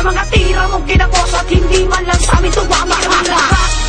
mga tira mong kinapos at hindi man lang sa amin tumama.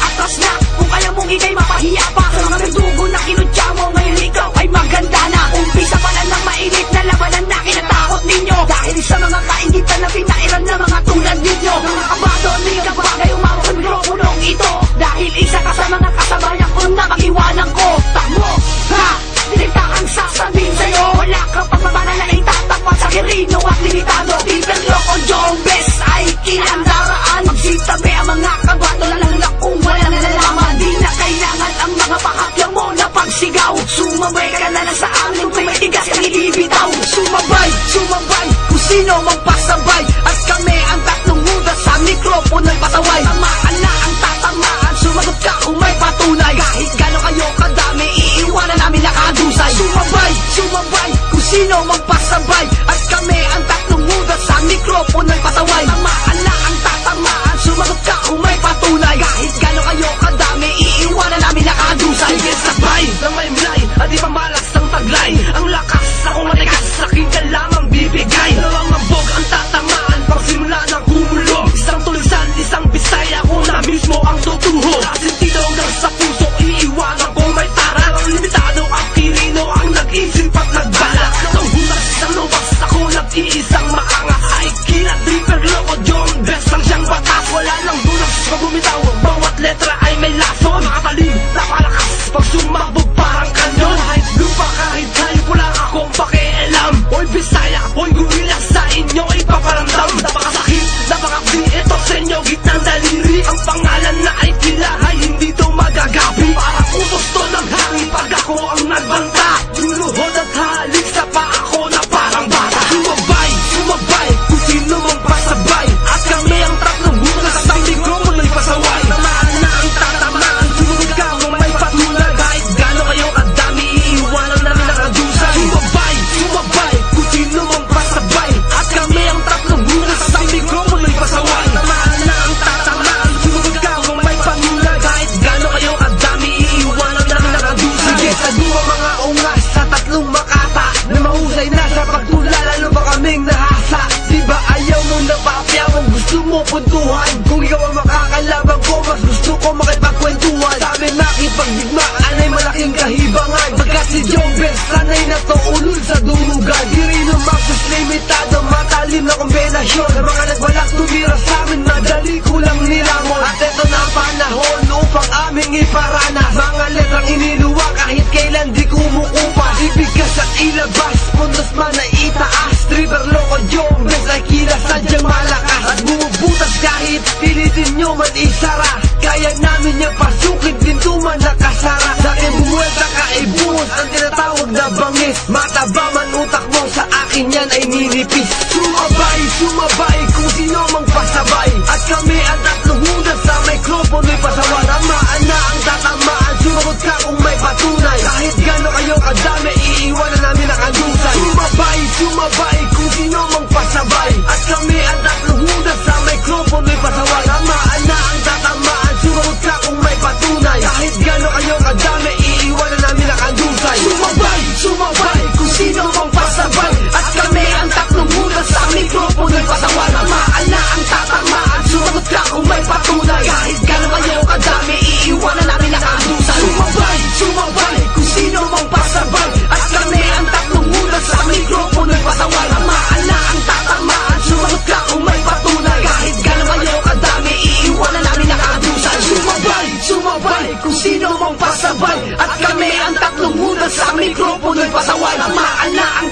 Atras na kung kaya mong ikay mapahiya pa sa mga verdugo na kinutya mo. Ngayon ikaw ay maganda na. Umpisa pa lang ng mainit na labanan na kinatakot ninyo. Dahil sa mga kaingitan na pinairan na mga tulad ninyo. Mga kabado, hindi ka bagay umawak sa mikroponong ito. Dahil isa ka sa mga kasabayan ko na mag-iwanan ko. Takbo, ha! Dinita ang sasabihin sa'yo. Wala kang pagmamana na itatapat sa kirino at limitado. Tiberloko, Jombes ay kinandaraan. Magsitabi ang mga kabado, lalo na kung wala nalalaman. Di na kailangan ang mga pahapya mo na pagsigaw. Sumabay ka na lang sa amin kung may tigas kang ilibitaw. Sumabay, sumabay, kung sino magpasabay. At kami ang tatlong muda sa mikroponong pasaway. Tamaan na ang tatamaan, sumagot ka kung may patunay. Kahit gano'n kayo kadami, iiwanan namin nakadusay. Sumabay, sumabay, kung sino magpasabay. At kami ang tatlong muda sa mikroponong pasaway. Tamaan na ang tatamaan, sumagot ka kung may patunay. Kahit gano'n kayo kadami, iiwanan namin nakadusay. Sige sabay, na may mlay, at di pamalas ang taglay. Ang lakas, ako matigas, aking ka lamang bibigay. Dalawang mabog ang tatamaan, pang simula ng humulog. Isang tulisan, isang bisaya, ako na mismo ang tutuho. Sentido ng sa puso, iiwanan ko may tara. Ang limitado ang kirino, ang nag-isip at nagbala. Ang hunas, ang lubas, ako nag-iisang maangas. Ay kilat, Tiberloko, Jombes lang siyang batas. Wala nang dulas, pag bumitaw, bawat letra ay may lason. Makatalim, napalakas, pag sumabog parang kanyon. Kahit lupa, kahit hayop, wala akong pakialam. Oy bisaya, oy gorilla, sa inyo ipaparamdam. Napakasakit, napakabdi, ito sa inyo gitnang daliri. Ang pangalan na ay kilay, hindi to magagabi. Parang utos to ng hangin pag ako ang nagbanta. Luluhod at halik sa pa ako na parang bata. Sumabay, sumabay, kung sino mong pasabay. At kami ang tatlong hunas sa mikropono'y pasaway. Tamaan na ang tatamaan, sumunod ka kung may patunay. Kahit gano'n kayo kadami, iiwanan namin nakadusay. Sumabay, sumabay, kung sino mong pasabay. At kami ang tatlong hunas sa mikropono'y pasaway. Tamaan na ang tatamaan, sumunod ka kung may patunay. Kahit gano'n kayo kadami, iiwanan namin nakadusay. Sige, saguha mga ungas sa tatlong makata na mahusay na sa pagtula, lalo ba kaming nahasa. Diba ayaw mo na papya mong gusto mo puntuhan. Kung ikaw ang makakalaban ko, mas gusto ko makipagkwentuhan. Sa amin nakipagdigmaan ay malaking kahibangan. Pagkat si Jombes sanay na to ulul sa durugan. Kirino Maxus limitado, matalim na kombinasyon. Sa mga nagbalak tumira sa amin, madali kulang nilamon. At eto na ang panahon upang aming iparanas. Mga letrang iniluwa kahit kailan di kumukupa. Ibigas at ilabas, puntos man na itaas. Tiberloko, Jombes ay kilas sadyang malakas. At bumubutas kahit pilitin nyo man isara. Kaya namin yung pasukin, pinto man nakasara. Sa akin bumuwelta ka ay buhos ang tinatawag na bangis. Mataba man utak mo, sa akin yan ay ninipis. Sumabay, sumabay, kung sino mang pasabay. At kami ang tatlong hudas sa mikropono'y pasaway. Tamaan na ang tatamaan, sumagot ka kung may patunay. Kahit gano'n kayo kadami, iiwanan namin nakadusay. Sumabay, sumabay, kung sino mang pasabay. At kami ang tatlong hudas sa mikropono'y pasaway. Tamaan na ang tatamaan, sumagot ka kung may patunay. Kahit gano'n kayo kadami, iiwanan namin nakadusay. Sumabay, sumabay, kung sino mang pasabay. At kami ang tatlong hudas sa mikropono'y pasaway. Tamaan na ang tatamaan, sumagot ka kung may patunay. Kahit gano'n kayo kadami, iiwanan namin nakadusay. Sumabay, sumabay, kung sino mang pasabay. At kami ang tatlong hudas sa mikropono'y pasaway. Tamaan na ang tatamaan, sumagot ka kung may patunay. Kahit gano'n kayo kadami, iiwanan namin nakadusay. Sumabay, sumabay, kung sino mang pasabay. At kami ang tatlong hudas sa mikropono'y pasaway. Tamaan na ang